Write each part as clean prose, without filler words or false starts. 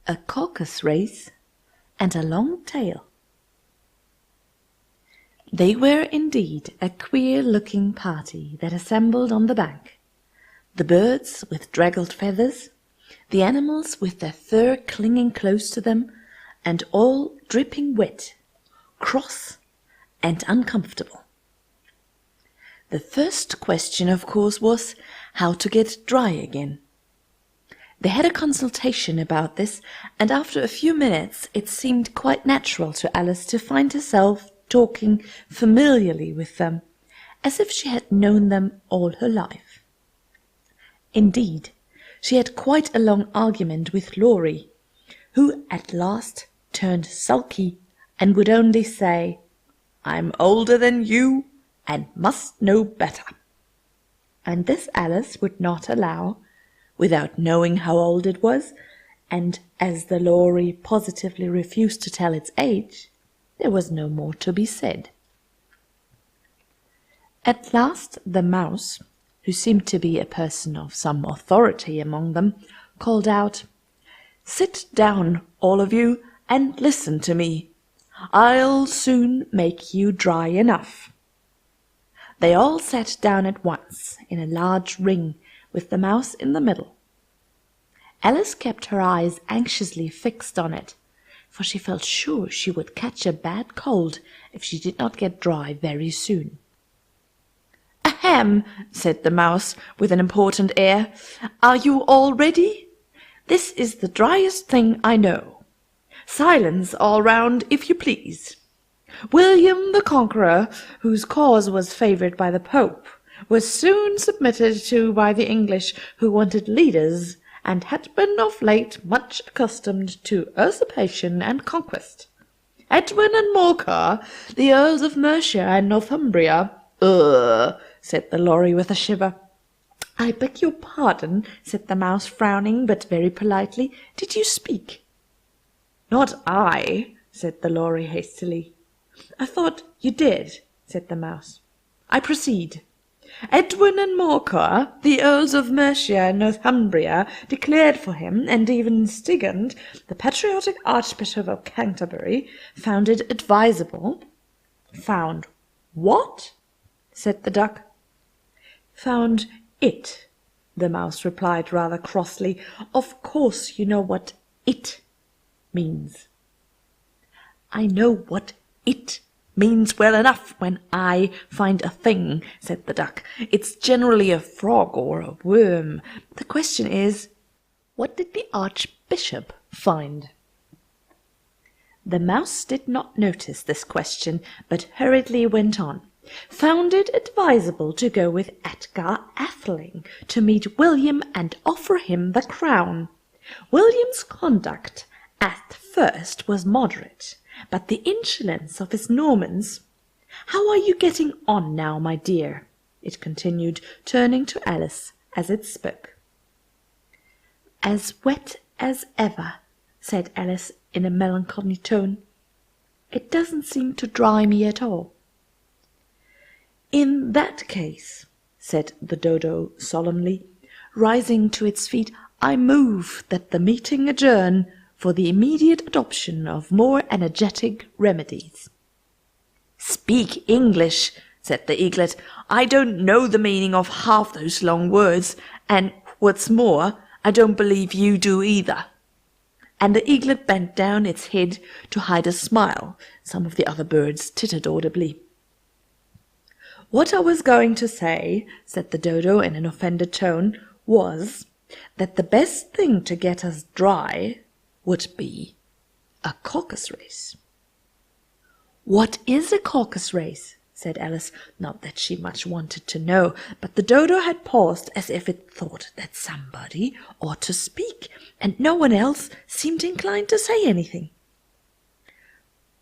a Caucus-Race, and a long tail. They were indeed a queer-looking party that assembled on the bank, the birds with draggled feathers, the animals with their fur clinging close to them, and all dripping wet, cross, and uncomfortable. The first question, of course, was how to get dry again. They had a consultation about this, and after a few minutes it seemed quite natural to Alice to find herself talking familiarly with them, as if she had known them all her life. Indeed, she had quite a long argument with Laurie, who at last turned sulky and would only say, "I'm older than you and must know better." And this Alice would not allow, without knowing how old it was, and as the Laurie positively refused to tell its age, there was no more to be said. At last the mouse, who seemed to be a person of some authority among them, called out, "Sit down, all of you, and listen to me. I'll soon make you dry enough." They all sat down at once, in a large ring, with the mouse in the middle. Alice kept her eyes anxiously fixed on it, for she felt sure she would catch a bad cold if she did not get dry very soon. "Ahem," said the mouse, with an important air. "Are you all ready? This is the driest thing I know. Silence all round, if you please. William the Conqueror, whose cause was favoured by the Pope, was soon submitted to by the English, who wanted leaders, and had been of late much accustomed to usurpation and conquest. Edwin and Morcar, the Earls of Mercia and Northumbria—" "Ugh," said the Laurie with a shiver. "I beg your pardon," said the mouse, frowning, but very politely. "Did you speak?" "Not I," said the Laurie hastily. "I thought you did," said the mouse. "I proceed. Edwin and Morcar, the Earls of Mercia and Northumbria, declared for him, and even Stigand, the patriotic Archbishop of Canterbury, found it advisable—" "Found what?" said the duck. "Found it," the mouse replied rather crossly. "Of course you know what it means." "I know what it means well enough when I find a thing," said the duck. "It's generally a frog or a worm. The question is, what did the Archbishop find?" The mouse did not notice this question, but hurriedly went on. "Found it advisable to go with Edgar Atheling to meet William and offer him the crown. William's conduct at first was moderate, but the insolence of his Normans— How are you getting on now, my dear?" it continued, turning to Alice as it spoke. "As wet as ever," said Alice in a melancholy tone. "It doesn't seem to dry me at all." "In that case," said the dodo solemnly, rising to its feet, "I move that the meeting adjourn for the immediate adoption of more energetic remedies." "Speak English," said the eaglet. "I don't know the meaning of half those long words, and, what's more, I don't believe you do either." And the eaglet bent down its head to hide a smile. Some of the other birds tittered audibly. "What I was going to say," said the dodo in an offended tone, "was that the best thing to get us dry would be a Caucus-Race." "What is a Caucus-Race?" said Alice, not that she much wanted to know, but the dodo had paused as if it thought that somebody ought to speak, and no one else seemed inclined to say anything.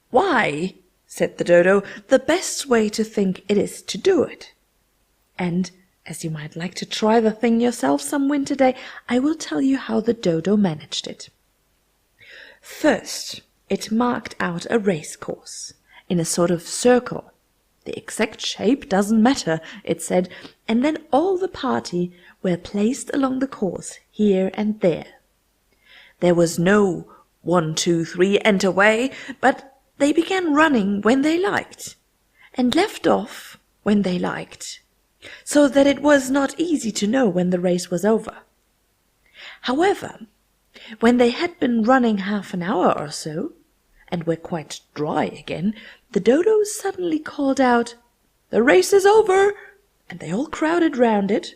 "Why," said the dodo, "the best way to think it is to do it. And as you might like to try the thing yourself some winter day, I will tell you how the dodo managed it. First, it marked out a race course in a sort of circle. The exact shape doesn't matter, it said, and then all the party were placed along the course, here and there. There was no 1, 2, 3, and away, but they began running when they liked, and left off when they liked, so that it was not easy to know when the race was over. However, when they had been running half an hour or so, and were quite dry again, the dodo suddenly called out, "The race is over!" and they all crowded round it,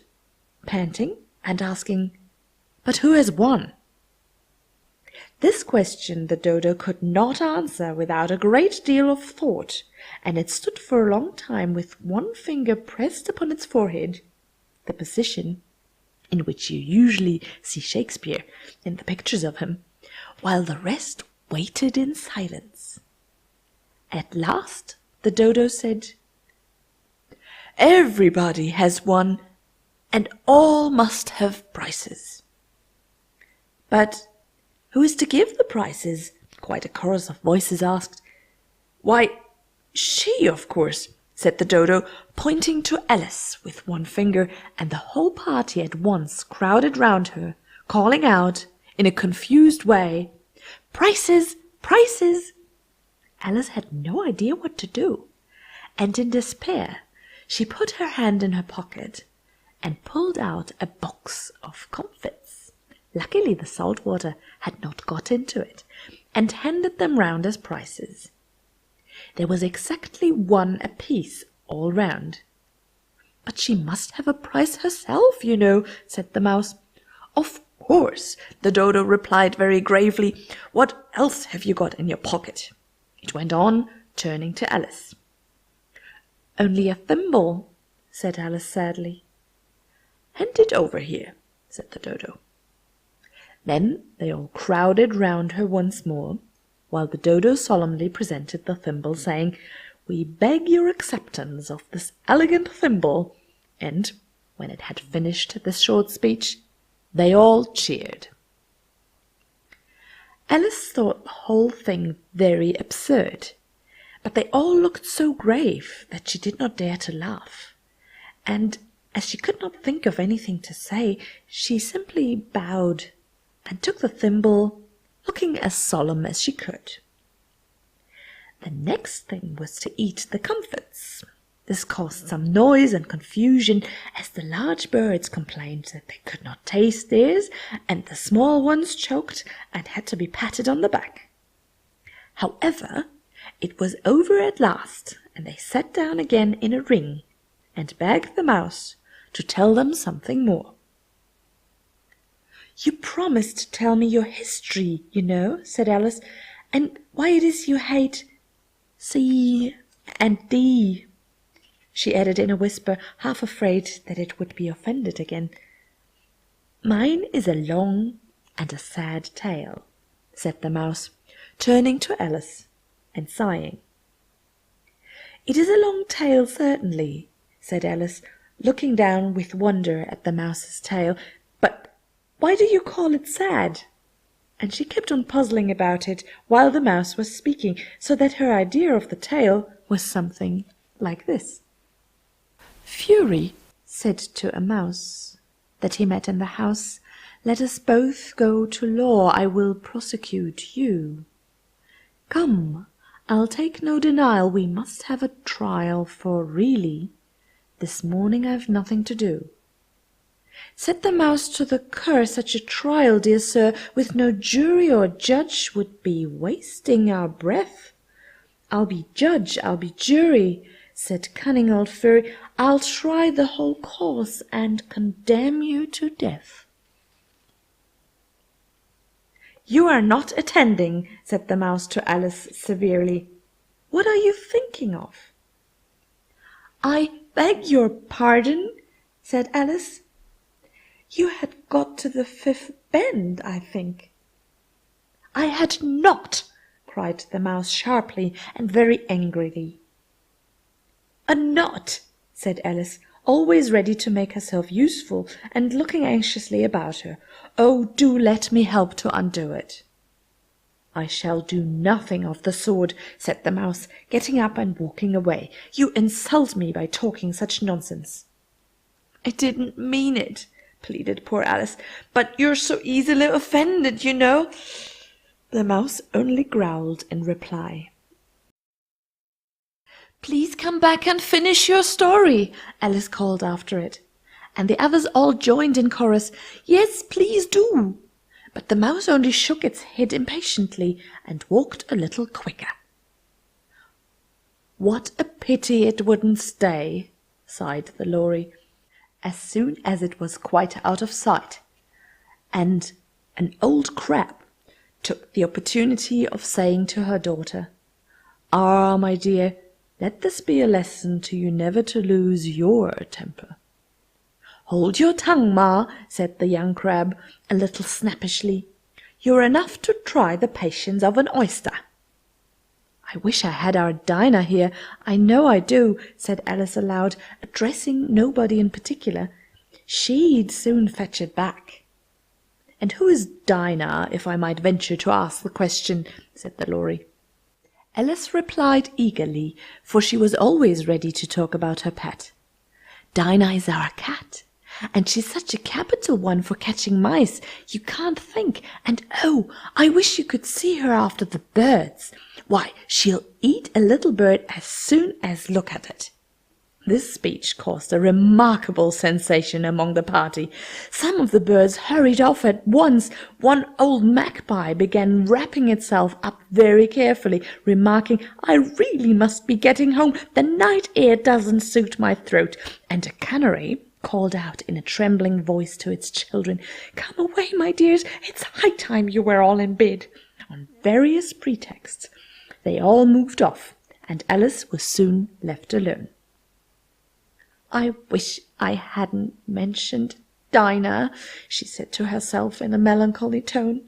panting and asking, "But who has won?" This question the dodo could not answer without a great deal of thought, and it stood for a long time with one finger pressed upon its forehead, the position in which you usually see Shakespeare in the pictures of him, while the rest waited in silence. At last the dodo said, "Everybody has won, and all must have prizes." "But who is to give the prizes?" quite a chorus of voices asked. "Why, she, of course," said the dodo, pointing to Alice with one finger, and the whole party at once crowded round her, calling out, in a confused way, "Prizes! Prizes!" Alice had no idea what to do, and in despair she put her hand in her pocket and pulled out a box of comfits. Luckily the salt water had not got into it, and handed them round as prizes. There was exactly one apiece all round. "But she must have a prize herself, you know," said the mouse. "Of course," the dodo replied very gravely. "What else have you got in your pocket?" It went on, turning to Alice. "Only a thimble," said Alice sadly. "Hand it over here," said the dodo. Then they all crowded round her once more, while the dodo solemnly presented the thimble, saying, "We beg your acceptance of this elegant thimble," and, when it had finished this short speech, they all cheered. Alice thought the whole thing very absurd, but they all looked so grave that she did not dare to laugh, and as she could not think of anything to say, she simply bowed and took the thimble, looking as solemn as she could. The next thing was to eat the comfits. This caused some noise and confusion, as the large birds complained that they could not taste theirs, and the small ones choked and had to be patted on the back. However, it was over at last, and they sat down again in a ring, and begged the mouse to tell them something more. "You promised to tell me your history, you know," said Alice, "and why it is you hate C and D," she added in a whisper, half afraid that it would be offended again. "Mine is a long and a sad tale," said the mouse, turning to Alice and sighing. "It is a long tale, certainly," said Alice, looking down with wonder at the mouse's tail, "but why do you call it sad?" And she kept on puzzling about it while the mouse was speaking, so that her idea of the tale was something like this. "Fury said to a mouse that he met in the house, 'Let us both go to law, I will prosecute you. Come, I'll take no denial, we must have a trial, for really this morning I've nothing to do.' Said the mouse to the cur, 'Such a trial, dear sir, with no jury or judge, would be wasting our breath.' 'I'll be judge, I'll be jury,' said cunning old Fury. 'I'll try the whole cause and condemn you to death.' 'You are not attending,' said the mouse to Alice severely. 'What are you thinking of?' 'I beg your pardon,' said Alice. 'You had got to the fifth bend, I think.' 'I had not,' cried the mouse sharply and very angrily. 'A knot,' said Alice, always ready to make herself useful and looking anxiously about her. 'Oh, do let me help to undo it.' 'I shall do nothing of the sort,' said the mouse, getting up and walking away. 'You insult me by talking such nonsense.' 'I didn't mean it,' pleaded poor Alice, 'but you're so easily offended, you know.' The mouse only growled in reply. "Please come back and finish your story," Alice called after it, and the others all joined in chorus, "Yes, please do." But the mouse only shook its head impatiently and walked a little quicker. "What a pity it wouldn't stay," sighed the Lory, as soon as it was quite out of sight, and an old crab took the opportunity of saying to her daughter, "Ah, my dear, let this be a lesson to you never to lose your temper." "Hold your tongue, Ma," said the young crab, a little snappishly. "You're enough to try the patience of an oyster." "I wish I had our Dinah here, I know I do," said Alice aloud, addressing nobody in particular. "She'd soon fetch it back." "And who is Dinah, if I might venture to ask the question?" said the Lory. Alice replied eagerly, for she was always ready to talk about her pet. "Dinah is our cat, and she's such a capital one for catching mice, you can't think. And oh, I wish you could see her after the birds. Why, she'll eat a little bird as soon as look at it." This speech caused a remarkable sensation among the party. Some of the birds hurried off at once. One old magpie began wrapping itself up very carefully, remarking, "I really must be getting home. The night air doesn't suit my throat." And a canary called out in a trembling voice to its children, "Come away, my dears. It's high time you were all in bed." On various pretexts, they all moved off, and Alice was soon left alone. "I wish I hadn't mentioned Dinah," she said to herself in a melancholy tone.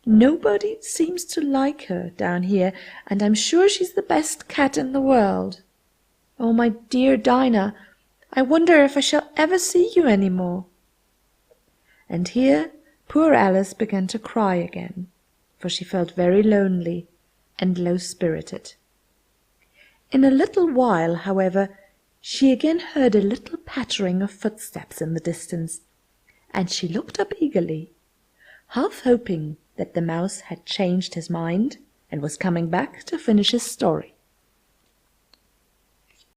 "Nobody seems to like her down here, and I'm sure she's the best cat in the world. Oh, my dear Dinah, I wonder if I shall ever see you any more." And here poor Alice began to cry again, for she felt very lonely and low-spirited. In a little while, however, she again heard a little pattering of footsteps in the distance, and she looked up eagerly, half hoping that the mouse had changed his mind and was coming back to finish his story.